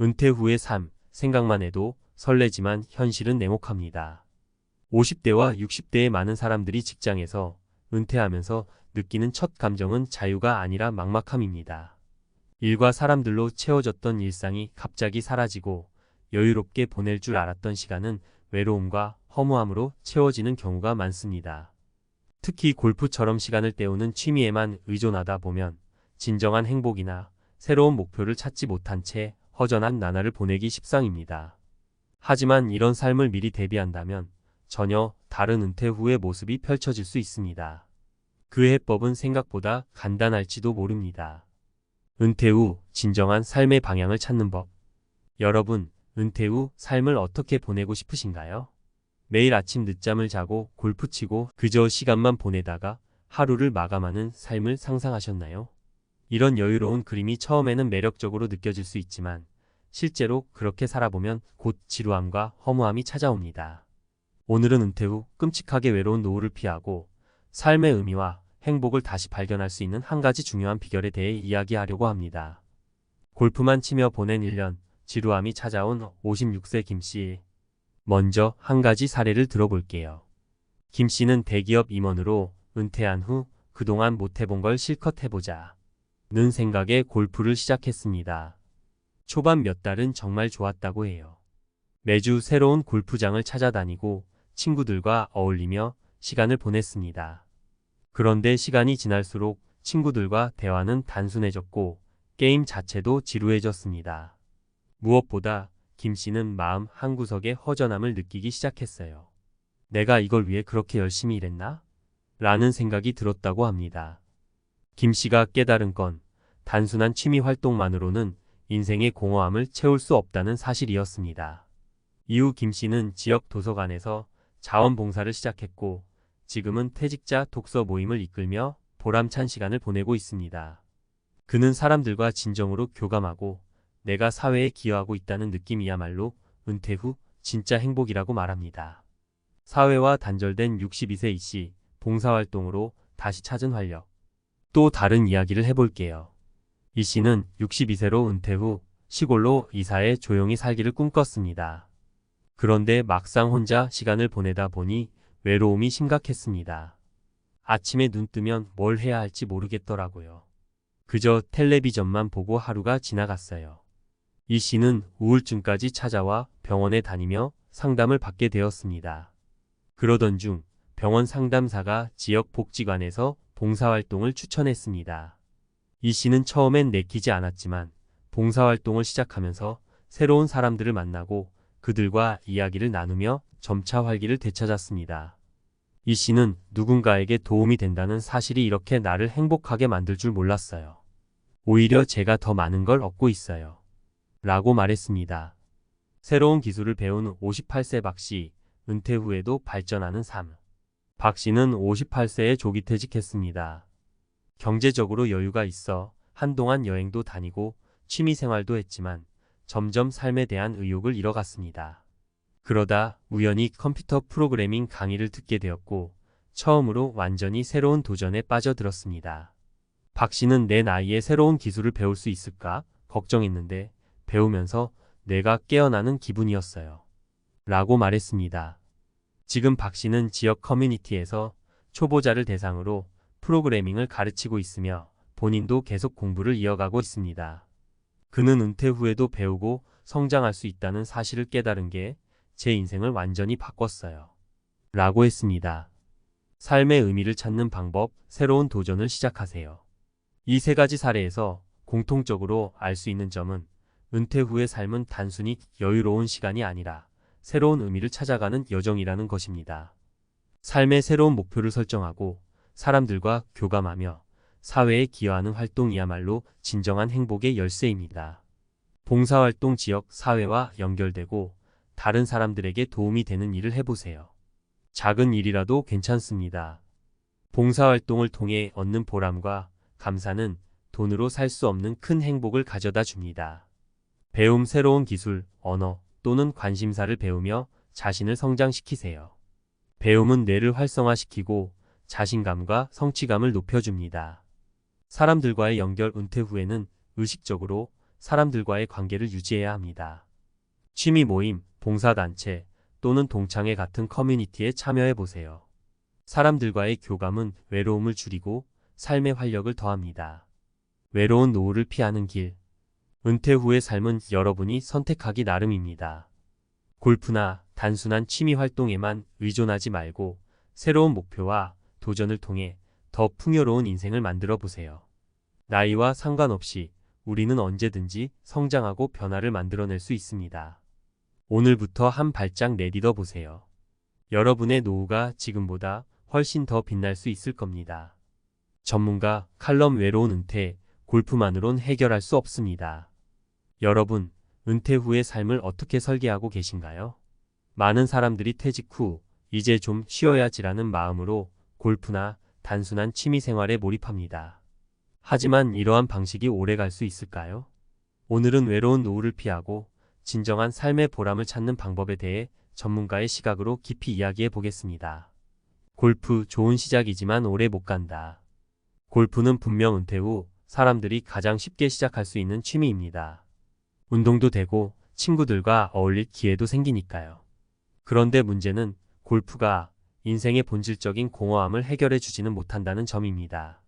은퇴 후의 삶, 생각만 해도 설레지만 현실은 냉혹합니다. 50대와 60대의 많은 사람들이 직장에서 은퇴하면서 느끼는 첫 감정은 자유가 아니라 막막함입니다. 일과 사람들로 채워졌던 일상이 갑자기 사라지고 여유롭게 보낼 줄 알았던 시간은 외로움과 허무함으로 채워지는 경우가 많습니다. 특히 골프처럼 시간을 때우는 취미에만 의존하다 보면 진정한 행복이나 새로운 목표를 찾지 못한 채 허전한 나날을 보내기 십상입니다. 하지만 이런 삶을 미리 대비한다면 전혀 다른 은퇴 후의 모습이 펼쳐질 수 있습니다. 그 해법은 생각보다 간단할지도 모릅니다. 은퇴 후 진정한 삶의 방향을 찾는 법. 여러분, 은퇴 후 삶을 어떻게 보내고 싶으신가요? 매일 아침 늦잠을 자고 골프 치고 그저 시간만 보내다가 하루를 마감하는 삶을 상상하셨나요? 이런 여유로운 그림이 처음에는 매력적으로 느껴질 수 있지만 실제로 그렇게 살아보면 곧 지루함과 허무함이 찾아옵니다. 오늘은 은퇴 후 끔찍하게 외로운 노후를 피하고 삶의 의미와 행복을 다시 발견할 수 있는 한 가지 중요한 비결에 대해 이야기하려고 합니다. 골프만 치며 보낸 1년, 지루함이 찾아온 56세 김씨. 먼저 한 가지 사례를 들어볼게요. 김씨는 대기업 임원으로 은퇴한 후 그동안 못해본 걸 실컷 해보자 는 생각에 골프를 시작했습니다. 초반 몇 달은 정말 좋았다고 해요. 매주 새로운 골프장을 찾아다니고 친구들과 어울리며 시간을 보냈습니다. 그런데 시간이 지날수록 친구들과 대화는 단순해졌고 게임 자체도 지루해졌습니다. 무엇보다 김 씨는 마음 한구석에 허전함을 느끼기 시작했어요. 내가 이걸 위해 그렇게 열심히 일했나? 라는 생각이 들었다고 합니다. 김 씨가 깨달은 건 단순한 취미 활동만으로는 인생의 공허함을 채울 수 없다는 사실이었습니다. 이후 김 씨는 지역 도서관에서 자원봉사를 시작했고 지금은 퇴직자 독서 모임을 이끌며 보람찬 시간을 보내고 있습니다. 그는 사람들과 진정으로 교감하고 내가 사회에 기여하고 있다는 느낌이야말로 은퇴 후 진짜 행복이라고 말합니다. 사회와 단절된 62세 이씨, 봉사활동으로 다시 찾은 활력. 또 다른 이야기를 해볼게요. 이 씨는 62세로 은퇴 후 시골로 이사해 조용히 살기를 꿈꿨습니다. 그런데 막상 혼자 시간을 보내다 보니 외로움이 심각했습니다. 아침에 눈 뜨면 뭘 해야 할지 모르겠더라고요. 그저 텔레비전만 보고 하루가 지나갔어요. 이 씨는 우울증까지 찾아와 병원에 다니며 상담을 받게 되었습니다. 그러던 중 병원 상담사가 지역 복지관에서 봉사활동을 추천했습니다. 이 씨는 처음엔 내키지 않았지만 봉사활동을 시작하면서 새로운 사람들을 만나고 그들과 이야기를 나누며 점차 활기를 되찾았습니다. 이 씨는 누군가에게 도움이 된다는 사실이 이렇게 나를 행복하게 만들 줄 몰랐어요. 오히려 제가 더 많은 걸 얻고 있어요. 라고 말했습니다. 새로운 기술을 배운 58세 박 씨, 은퇴 후에도 발전하는 삶. 박 씨는 58세에 조기 퇴직했습니다. 경제적으로 여유가 있어 한동안 여행도 다니고 취미생활도 했지만 점점 삶에 대한 의욕을 잃어갔습니다. 그러다 우연히 컴퓨터 프로그래밍 강의를 듣게 되었고 처음으로 완전히 새로운 도전에 빠져들었습니다. 박 씨는 내 나이에 새로운 기술을 배울 수 있을까 걱정했는데 배우면서 뇌가 깨어나는 기분이었어요. 라고 말했습니다. 지금 박 씨는 지역 커뮤니티에서 초보자를 대상으로 프로그래밍을 가르치고 있으며 본인도 계속 공부를 이어가고 있습니다. 그는 은퇴 후에도 배우고 성장할 수 있다는 사실을 깨달은 게 제 인생을 완전히 바꿨어요. 라고 했습니다. 삶의 의미를 찾는 방법, 새로운 도전을 시작하세요. 이 세 가지 사례에서 공통적으로 알 수 있는 점은 은퇴 후의 삶은 단순히 여유로운 시간이 아니라 새로운 의미를 찾아가는 여정이라는 것입니다. 삶의 새로운 목표를 설정하고 사람들과 교감하며 사회에 기여하는 활동이야말로 진정한 행복의 열쇠입니다. 봉사활동 지역 사회와 연결되고 다른 사람들에게 도움이 되는 일을 해보세요. 작은 일이라도 괜찮습니다. 봉사활동을 통해 얻는 보람과 감사는 돈으로 살 수 없는 큰 행복을 가져다 줍니다. 배움 새로운 기술, 언어 또는 관심사를 배우며 자신을 성장시키세요. 배움은 뇌를 활성화시키고 자신감과 성취감을 높여줍니다. 사람들과의 연결 은퇴 후에는 의식적으로 사람들과의 관계를 유지해야 합니다. 취미 모임, 봉사단체 또는 동창회 같은 커뮤니티에 참여해 보세요. 사람들과의 교감은 외로움을 줄이고 삶의 활력을 더합니다. 외로운 노후를 피하는 길. 은퇴 후의 삶은 여러분이 선택하기 나름입니다. 골프나 단순한 취미 활동에만 의존하지 말고 새로운 목표와 도전을 통해 더 풍요로운 인생을 만들어 보세요. 나이와 상관없이 우리는 언제든지 성장하고 변화를 만들어낼 수 있습니다. 오늘부터 한 발짝 내딛어 보세요. 여러분의 노후가 지금보다 훨씬 더 빛날 수 있을 겁니다. 전문가 칼럼 외로운 은퇴, 골프만으론 해결할 수 없습니다. 여러분, 은퇴 후의 삶을 어떻게 설계하고 계신가요? 많은 사람들이 퇴직 후 이제 좀 쉬어야지라는 마음으로 골프나 단순한 취미 생활에 몰입합니다. 하지만 이러한 방식이 오래 갈 수 있을까요? 오늘은 외로운 노후를 피하고 진정한 삶의 보람을 찾는 방법에 대해 전문가의 시각으로 깊이 이야기해 보겠습니다. 골프 좋은 시작이지만 오래 못 간다. 골프는 분명 은퇴 후 사람들이 가장 쉽게 시작할 수 있는 취미입니다. 운동도 되고 친구들과 어울릴 기회도 생기니까요. 그런데 문제는 골프가 인생의 본질적인 공허함을 해결해 주지는 못한다는 점입니다.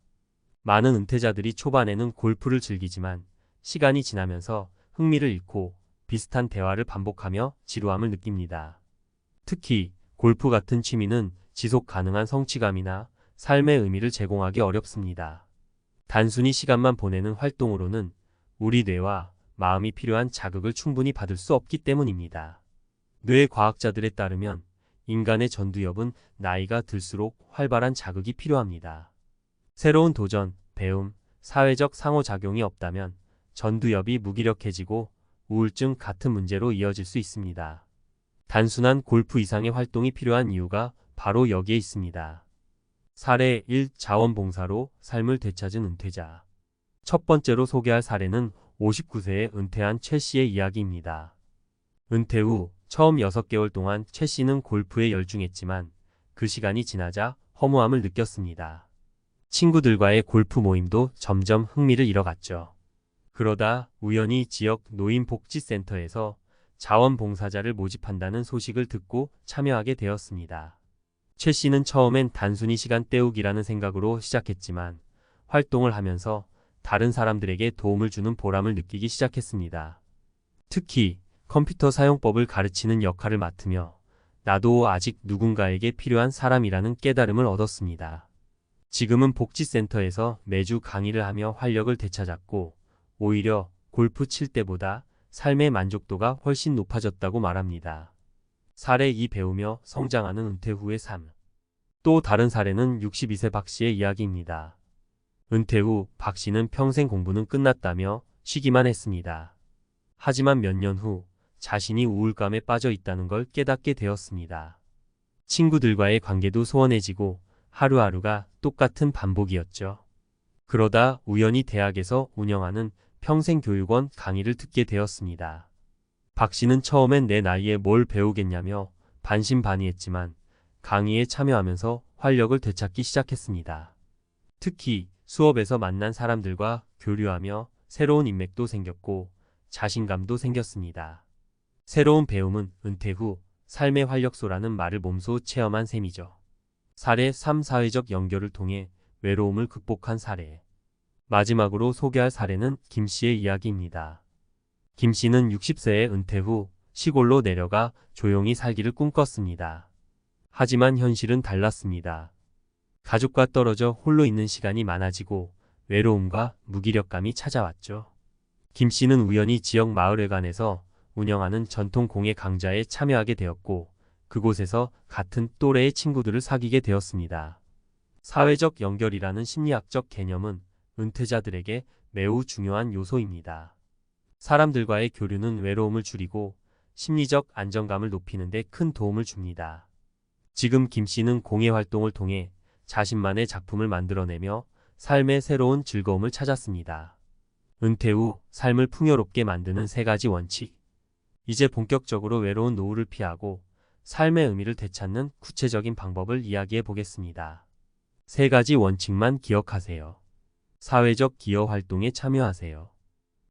많은 은퇴자들이 초반에는 골프를 즐기지만 시간이 지나면서 흥미를 잃고 비슷한 대화를 반복하며 지루함을 느낍니다. 특히 골프 같은 취미는 지속 가능한 성취감이나 삶의 의미를 제공하기 어렵습니다. 단순히 시간만 보내는 활동으로는 우리 뇌와 마음이 필요한 자극을 충분히 받을 수 없기 때문입니다. 뇌과학자들에 따르면 인간의 전두엽은 나이가 들수록 활발한 자극이 필요합니다. 새로운 도전, 배움, 사회적 상호작용이 없다면 전두엽이 무기력해지고 우울증 같은 문제로 이어질 수 있습니다. 단순한 골프 이상의 활동이 필요한 이유가 바로 여기에 있습니다. 사례 1. 자원봉사로 삶을 되찾은 은퇴자. 첫 번째로 소개할 사례는 59세에 은퇴한 최 씨의 이야기입니다. 은퇴 후 처음 6개월 동안 최 씨는 골프에 열중했지만 그 시간이 지나자 허무함을 느꼈습니다. 친구들과의 골프 모임도 점점 흥미를 잃어갔죠. 그러다 우연히 지역 노인복지센터에서 자원봉사자를 모집한다는 소식을 듣고 참여하게 되었습니다. 최 씨는 처음엔 단순히 시간 때우기라는 생각으로 시작했지만 활동을 하면서 다른 사람들에게 도움을 주는 보람을 느끼기 시작했습니다. 특히 컴퓨터 사용법을 가르치는 역할을 맡으며 나도 아직 누군가에게 필요한 사람이라는 깨달음을 얻었습니다. 지금은 복지센터에서 매주 강의를 하며 활력을 되찾았고 오히려 골프 칠 때보다 삶의 만족도가 훨씬 높아졌다고 말합니다. 사례 2. 배우며 성장하는 은퇴 후의 삶. 또 다른 사례는 62세 박 씨의 이야기입니다. 은퇴 후 박 씨는 평생 공부는 끝났다며 쉬기만 했습니다. 하지만 몇 년 후 자신이 우울감에 빠져 있다는 걸 깨닫게 되었습니다. 친구들과의 관계도 소원해지고 하루하루가 똑같은 반복이었죠. 그러다 우연히 대학에서 운영하는 평생교육원 강의를 듣게 되었습니다. 박 씨는 처음엔 내 나이에 뭘 배우겠냐며 반신반의했지만 강의에 참여하면서 활력을 되찾기 시작했습니다. 특히 수업에서 만난 사람들과 교류하며 새로운 인맥도 생겼고 자신감도 생겼습니다. 새로운 배움은 은퇴 후 삶의 활력소라는 말을 몸소 체험한 셈이죠. 사례 3. 사회적 연결을 통해 외로움을 극복한 사례. 마지막으로 소개할 사례는 김 씨의 이야기입니다. 김 씨는 60세에 은퇴 후 시골로 내려가 조용히 살기를 꿈꿨습니다. 하지만 현실은 달랐습니다. 가족과 떨어져 홀로 있는 시간이 많아지고 외로움과 무기력감이 찾아왔죠. 김 씨는 우연히 지역 마을회관에서 운영하는 전통 공예 강좌에 참여하게 되었고 그곳에서 같은 또래의 친구들을 사귀게 되었습니다. 사회적 연결이라는 심리학적 개념은 은퇴자들에게 매우 중요한 요소입니다. 사람들과의 교류는 외로움을 줄이고 심리적 안정감을 높이는 데 큰 도움을 줍니다. 지금 김 씨는 공예 활동을 통해 자신만의 작품을 만들어내며 삶의 새로운 즐거움을 찾았습니다. 은퇴 후 삶을 풍요롭게 만드는 3가지 원칙. 이제 본격적으로 외로운 노후를 피하고 삶의 의미를 되찾는 구체적인 방법을 이야기해 보겠습니다. 3가지 원칙만 기억하세요. 사회적 기여 활동에 참여하세요.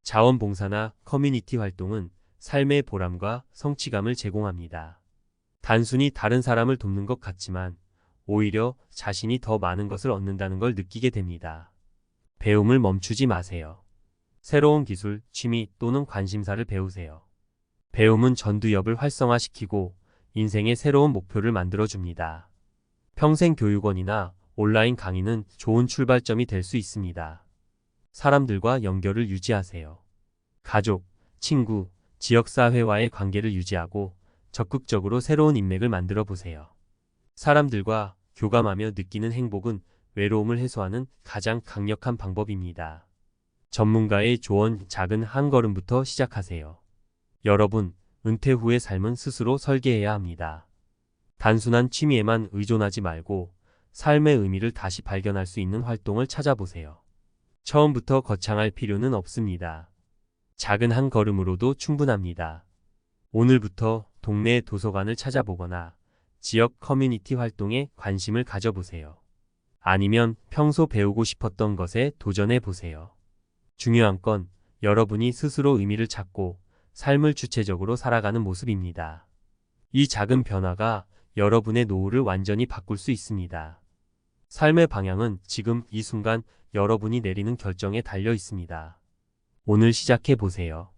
자원봉사나 커뮤니티 활동은 삶의 보람과 성취감을 제공합니다. 단순히 다른 사람을 돕는 것 같지만 오히려 자신이 더 많은 것을 얻는다는 걸 느끼게 됩니다. 배움을 멈추지 마세요. 새로운 기술, 취미 또는 관심사를 배우세요. 배움은 전두엽을 활성화시키고 인생의 새로운 목표를 만들어줍니다. 평생교육원이나 온라인 강의는 좋은 출발점이 될 수 있습니다. 사람들과 연결을 유지하세요. 가족, 친구, 지역사회와의 관계를 유지하고 적극적으로 새로운 인맥을 만들어 보세요. 사람들과 교감하며 느끼는 행복은 외로움을 해소하는 가장 강력한 방법입니다. 전문가의 조언 작은 한 걸음부터 시작하세요. 여러분, 은퇴 후의 삶은 스스로 설계해야 합니다. 단순한 취미에만 의존하지 말고 삶의 의미를 다시 발견할 수 있는 활동을 찾아보세요. 처음부터 거창할 필요는 없습니다. 작은 한 걸음으로도 충분합니다. 오늘부터 동네 도서관을 찾아보거나 지역 커뮤니티 활동에 관심을 가져보세요. 아니면 평소 배우고 싶었던 것에 도전해 보세요. 중요한 건 여러분이 스스로 의미를 찾고 삶을 주체적으로 살아가는 모습입니다. 이 작은 변화가 여러분의 노후를 완전히 바꿀 수 있습니다. 삶의 방향은 지금 이 순간 여러분이 내리는 결정에 달려 있습니다. 오늘 시작해 보세요.